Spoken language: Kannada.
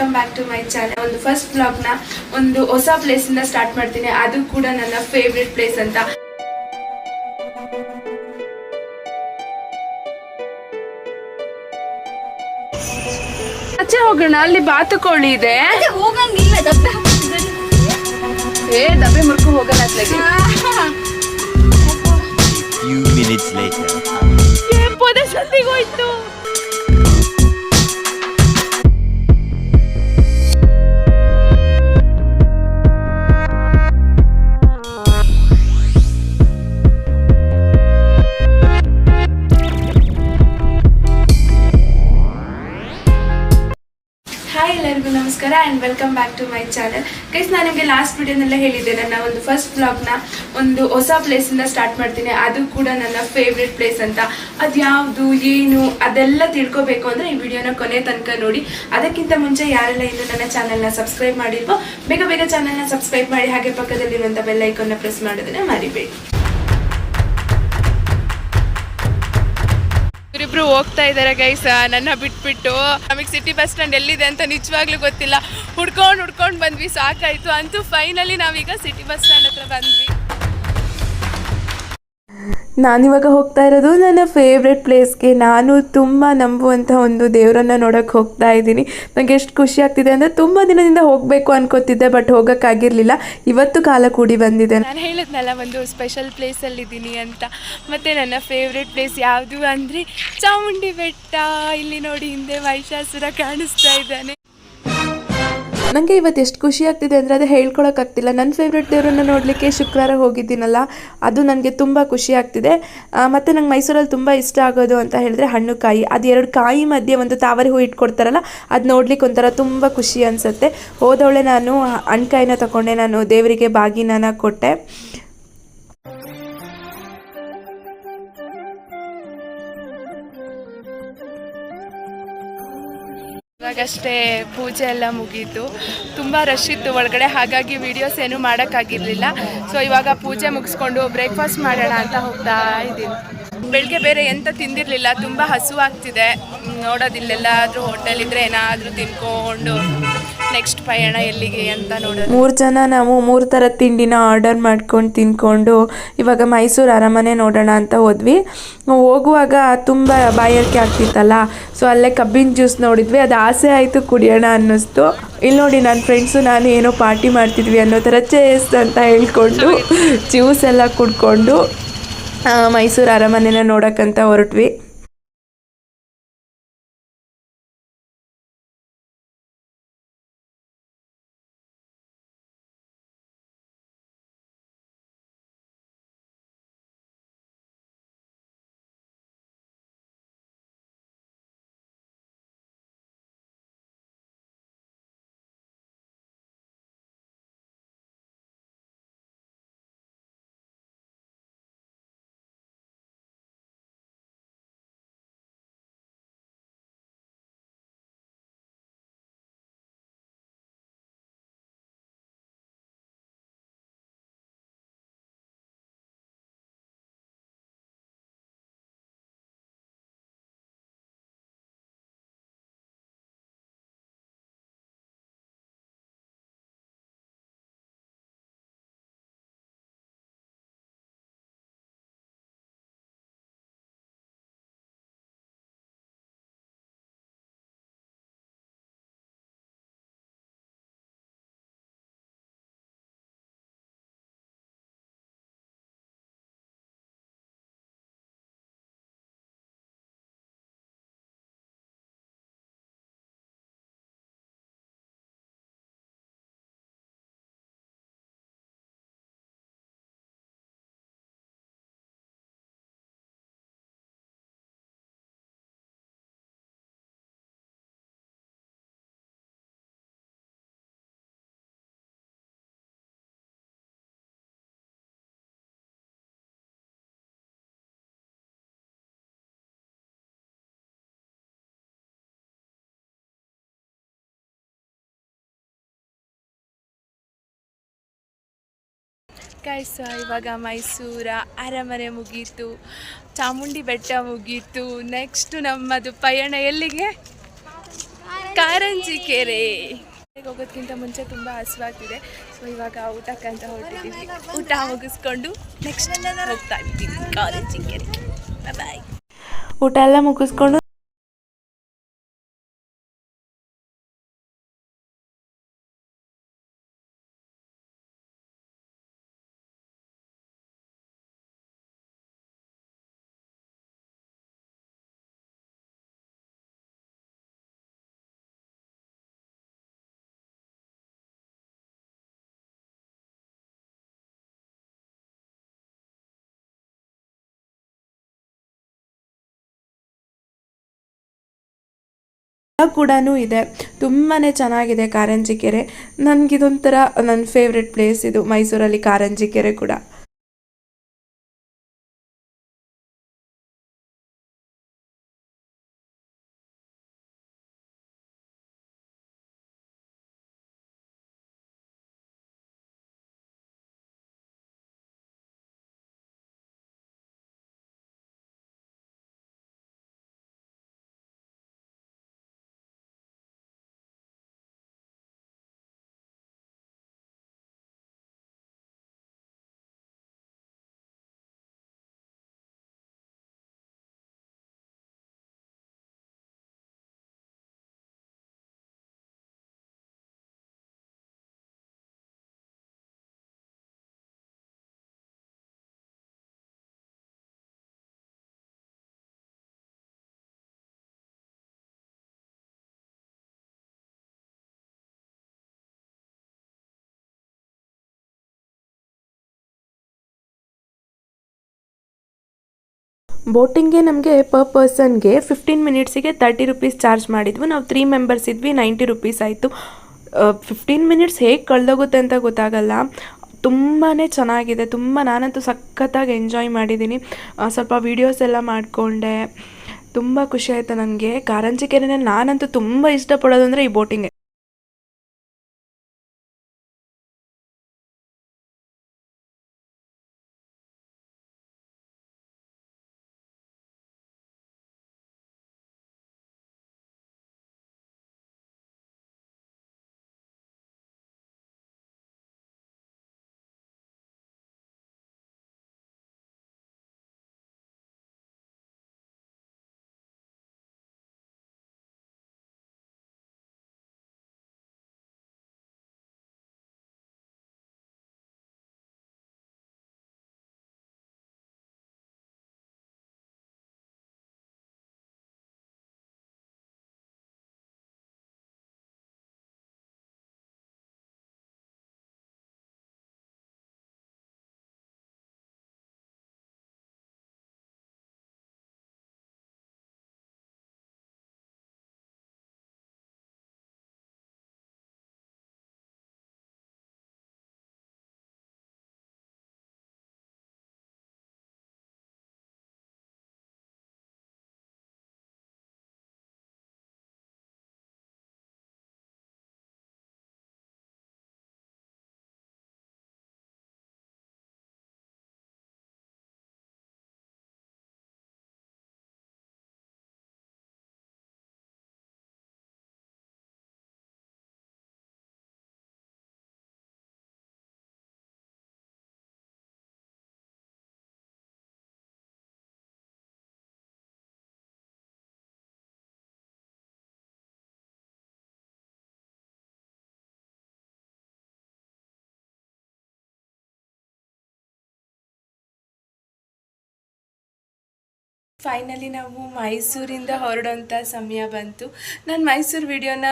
Welcome back to my channel. ಒಂದು ಫಸ್ಟ್ ವ್ಲಾಗ್ನ ಒಂದು ಹೊಸ ಪ್ಲೇಸ್ ಇಂದ ಸ್ಟಾರ್ಟ್ ಮಾಡ್ತೀನಿ, ಅದು ಕೂಡ ನನ್ನ ಫೇವ್ರೆಟ್ ಪ್ಲೇಸ್ ಅಂತ. ಆಚೆ ಹೋಗೋಣ, ಅಲ್ಲಿ ಬಾತುಕೋಳಿ ಇದೆ. ದಬ್ಬೆ ಮುರ್ಕು ಹೋಗಲ್ಲ ಅತ್ಲಾಗೆ. ಪೊದೆ ಸಂದಿಗೆ ಹೋಯ್ತು. ಹಾಯ್, ಎಲ್ಲರಿಗೂ ನಮಸ್ಕಾರ and welcome back to my channel. Guys, ನಾನು ನಿಮಗೆ ಲಾಸ್ಟ್ ವಿಡಿಯೋನೆಲ್ಲ ಹೇಳಿದ್ದೆ, ನನ್ನ ಒಂದು ಫಸ್ಟ್ ವ್ಲಾಗ್ನ ಒಂದು ಹೊಸ ಪ್ಲೇಸಿಂದ ಸ್ಟಾರ್ಟ್ ಮಾಡ್ತೀನಿ, ಅದು ಕೂಡ ನನ್ನ ಫೇವ್ರೆಟ್ ಪ್ಲೇಸ್ ಅಂತ. ಅದು ಯಾವುದು ಏನು ಅದೆಲ್ಲ ತಿಳ್ಕೊಬೇಕು ಅಂದರೆ ಈ ವಿಡಿಯೋನ ಕೊನೆ ತನಕ ನೋಡಿ. ಅದಕ್ಕಿಂತ ಮುಂಚೆ ಯಾರೆಲ್ಲ ಇನ್ನೂ ನನ್ನ ಚಾನಲ್ನ ಸಬ್ಸ್ಕ್ರೈಬ್ ಮಾಡಿಲ್ವೋ ಬೇಗ ಬೇಗ ಚಾನಲ್ನ ಸಬ್ಸ್ಕ್ರೈಬ್ ಮಾಡಿ, ಹಾಗೆ ಪಕ್ಕದಲ್ಲಿರುವಂಥ ಬೆಲ್ ಐಕಾನ್ನ ಪ್ರೆಸ್ ಮಾಡೋದನ್ನ ಮರಿಬೇಡಿ. ಇವರಿಬ್ರು ಹೋಗ್ತಾ ಇದ್ದಾರೆ ಗೈಸ್, ನನ್ನ ಬಿಟ್ಬಿಟ್ಟು. ನಮಗೆ ಸಿಟಿ ಬಸ್ ಸ್ಟ್ಯಾಂಡ್ ಎಲ್ಲಿದೆ ಅಂತ ನಿಜವಾಗ್ಲೂ ಗೊತ್ತಿಲ್ಲ. ಹುಡ್ಕೊಂಡು ಬಂದ್ವಿ, ಸಾಕಾಯ್ತು. ಅಂತೂ ಫೈನಲಿ ನಾವೀಗ ಸಿಟಿ ಬಸ್ ಸ್ಟ್ಯಾಂಡ್ ಹತ್ರ ಬಂದ್ವಿ. ನಾನಿವಾಗ ಹೋಗ್ತಾ ಇರೋದು ನನ್ನ ಫೇವ್ರೆಟ್ ಪ್ಲೇಸ್ಗೆ. ನಾನು ತುಂಬ ನಂಬುವಂಥ ಒಂದು ದೇವರನ್ನು ನೋಡೋಕ್ಕೆ ಹೋಗ್ತಾ ಇದ್ದೀನಿ. ನನಗೆ ಎಷ್ಟು ಖುಷಿ ಆಗ್ತಿದೆ ಅಂದರೆ, ತುಂಬ ದಿನದಿಂದ ಹೋಗಬೇಕು ಅನ್ಕೋತಿದ್ದೆ, ಬಟ್ ಹೋಗೋಕ್ಕಾಗಿರಲಿಲ್ಲ. ಇವತ್ತು ಕಾಲ ಕೂಡಿ ಬಂದಿದೆ. ನಾನು ಹೇಳಿದ್ನಲ್ಲ, ಒಂದು ಸ್ಪೆಷಲ್ ಪ್ಲೇಸಲ್ಲಿದ್ದೀನಿ ಅಂತ. ಮತ್ತು ನನ್ನ ಫೇವ್ರೆಟ್ ಪ್ಲೇಸ್ ಯಾವುದು ಅಂದರೆ ಚಾಮುಂಡಿ ಬೆಟ್ಟ. ಇಲ್ಲಿ ನೋಡಿ, ಹಿಂದೆ ಮಹಿಷಾಸುರ ಕಾಣಿಸ್ತಾ ಇದ್ದಾನೆ. ನನಗೆ ಇವತ್ತು ಎಷ್ಟು ಖುಷಿ ಆಗ್ತಿದೆ ಅಂದರೆ ಅದು ಹೇಳ್ಕೊಳಕ್ಕಾಗ್ತಿಲ್ಲ. ನನ್ನ ಫೇವ್ರೆಟ್ ದೇವರನ್ನು ನೋಡಲಿಕ್ಕೆ ಶುಕ್ರವಾರ ಹೋಗಿದ್ದೀನಲ್ಲ, ಅದು ನನಗೆ ತುಂಬ ಖುಷಿ ಆಗ್ತಿದೆ. ಮತ್ತು ನಂಗೆ ಮೈಸೂರಲ್ಲಿ ತುಂಬ ಇಷ್ಟ ಆಗೋದು ಅಂತ ಹೇಳಿದ್ರೆ ಹಣ್ಣು ಕಾಯಿ. ಅದು ಎರಡು ಕಾಯಿ ಮಧ್ಯೆ ಒಂದು ತಾವರೆ ಹೂ ಇಟ್ಕೊಡ್ತಾರಲ್ಲ, ಅದು ನೋಡ್ಲಿಕ್ಕೆ ಒಂಥರ ತುಂಬ ಖುಷಿ ಅನಿಸುತ್ತೆ. ಹೋದವಳೆ ನಾನು ಹಣ್ಕಾಯಿನ ತಗೊಂಡೆ, ನಾನು ದೇವರಿಗೆ ಬಾಗಿನ ಕೊಟ್ಟೆ. ಇವಾಗಷ್ಟೇ ಪೂಜೆ ಎಲ್ಲ ಮುಗೀತು. ತುಂಬ ರಶ್ ಇತ್ತು ಒಳಗಡೆ, ಹಾಗಾಗಿ ವಿಡಿಯೋಸ್ ಏನೂ ಮಾಡೋಕ್ಕಾಗಿರಲಿಲ್ಲ. ಸೊ ಇವಾಗ ಪೂಜೆ ಮುಗಿಸ್ಕೊಂಡು ಬ್ರೇಕ್ಫಾಸ್ಟ್ ಮಾಡೋಣ ಅಂತ ಹೋಗ್ತಾ ಇದ್ದೀನಿ. ಬೆಳಗ್ಗೆ ಬೇರೆ ಎಂತ ತಿಂದಿರಲಿಲ್ಲ, ತುಂಬ ಹಸುವಾಗ್ತಿದೆ. ನೋಡೋದಿಲ್ಲೆಲ್ಲಾದರೂ ಹೋಟೆಲ್ ಇದ್ದರೆ ಏನಾದರೂ ತಿನ್ಕೊಂಡು ನೆಕ್ಸ್ಟ್ ಪಯಣ ಎಲ್ಲಿಗೆ ಅಂತ ನೋಡೋದು. 3 ಜನ ನಾವು 3 ಥರ ತಿಂಡಿನ ಆರ್ಡರ್ ಮಾಡ್ಕೊಂಡು ತಿನ್ಕೊಂಡು ಇವಾಗ ಮೈಸೂರು ಅರಮನೆ ನೋಡೋಣ ಅಂತ ಹೋದ್ವಿ. ಹೋಗುವಾಗ ತುಂಬ ಬಾಯಾರಿಕೆ ಆಗ್ತಿತ್ತಲ್ಲ, ಸೊ ಅಲ್ಲೇ ಕಬ್ಬಿನ ಜ್ಯೂಸ್ ನೋಡಿದ್ವಿ. ಅದು ಆಸೆ ಆಯಿತು, ಕುಡಿಯೋಣ ಅನ್ನಿಸ್ತು. ಇಲ್ಲಿ ನೋಡಿ, ನನ್ನ ಫ್ರೆಂಡ್ಸು ನಾನು ಏನೋ ಪಾರ್ಟಿ ಮಾಡ್ತಿದ್ವಿ ಅನ್ನೋ ಥರ ಚೇಸ್ ಅಂತ ಹೇಳ್ಕೊಂಡು ಜ್ಯೂಸ್ ಎಲ್ಲ ಕುಡ್ಕೊಂಡು ಮೈಸೂರು ಅರಮನೆನ ನೋಡೋಕ್ಕಂತ ಹೊರಟ್ವಿ. ಗೈಸ್, ಇವಾಗ ಮೈಸೂರ ಅರಮನೆ ಮುಗೀತು, ಚಾಮುಂಡಿ ಬೆಟ್ಟ ಮುಗೀತು. ನೆಕ್ಸ್ಟ್ ನಮ್ಮದು ಪಯಣ ಎಲ್ಲಿಗೆ? ಕಾರಂಜಿ ಕೆರೆ ಹೋಗೋದಕ್ಕಿಂತ ಮುಂಚೆ ತುಂಬ ಹಸಿವಾಗ್ತಿದೆ. ಸೊ ಇವಾಗ ಊಟಕ್ಕಂತ ಹೊರಟಿದ್ದೀವಿ. ಊಟ ಮುಗಿಸ್ಕೊಂಡು ನೆಕ್ಸ್ಟ್ ಹೋಗ್ತಾ ಇದ್ದೀವಿ ಕಾರಂಜಿ ಕೆರೆ. ಬಾಯ್. ಊಟ ಎಲ್ಲ ಮುಗಿಸ್ಕೊಂಡು ಕೂಡ ಇದೆ. ತುಂಬಾ ಚೆನ್ನಾಗಿದೆ ಕಾರಂಜಿ ಕೆರೆ. ನನಗಿದೊಂಥರ ನನ್ನ ಫೇವ್ರೆಟ್ ಪ್ಲೇಸ್ ಇದು ಮೈಸೂರಲ್ಲಿ ಕಾರಂಜಿ ಕೆರೆ ಕೂಡ. ಬೋಟಿಂಗ್ಗೆ ನಮಗೆ ಪರ್ ಪರ್ಸನ್ಗೆ 15 ಮಿನಿಟ್ಸಿಗೆ 30 ರುಪೀಸ್ ಚಾರ್ಜ್ ಮಾಡಿದ್ವು. ನಾವು 3 ಮೆಂಬರ್ಸ್ ಇದ್ವಿ, 90 ರುಪೀಸ್ ಆಯಿತು. 15 ಮಿನಿಟ್ಸ್ ಹೇಗೆ ಕಳೆದೋಗುತ್ತೆ ಅಂತ ಗೊತ್ತಾಗಲ್ಲ. ತುಂಬಾ ಚೆನ್ನಾಗಿದೆ. ನಾನಂತೂ ಸಖತ್ತಾಗಿ ಎಂಜಾಯ್ ಮಾಡಿದ್ದೀನಿ. ಸ್ವಲ್ಪ ವೀಡಿಯೋಸ್ ಎಲ್ಲ ಮಾಡಿಕೊಂಡೆ. ತುಂಬ ಖುಷಿ ಆಯಿತು ನನಗೆ. ಕಾರಂಜಿ ಕೆರೆನ ನಾನಂತೂ ತುಂಬ ಇಷ್ಟಪಡೋದು ಅಂದರೆ ಈ ಬೋಟಿಂಗೆ. ಫೈನಲಿ ನಾವು ಮೈಸೂರಿಂದ ಹೊರಡೋಂಥ ಸಮಯ ಬಂತು. ನಾನು ಮೈಸೂರು ವಿಡಿಯೋನ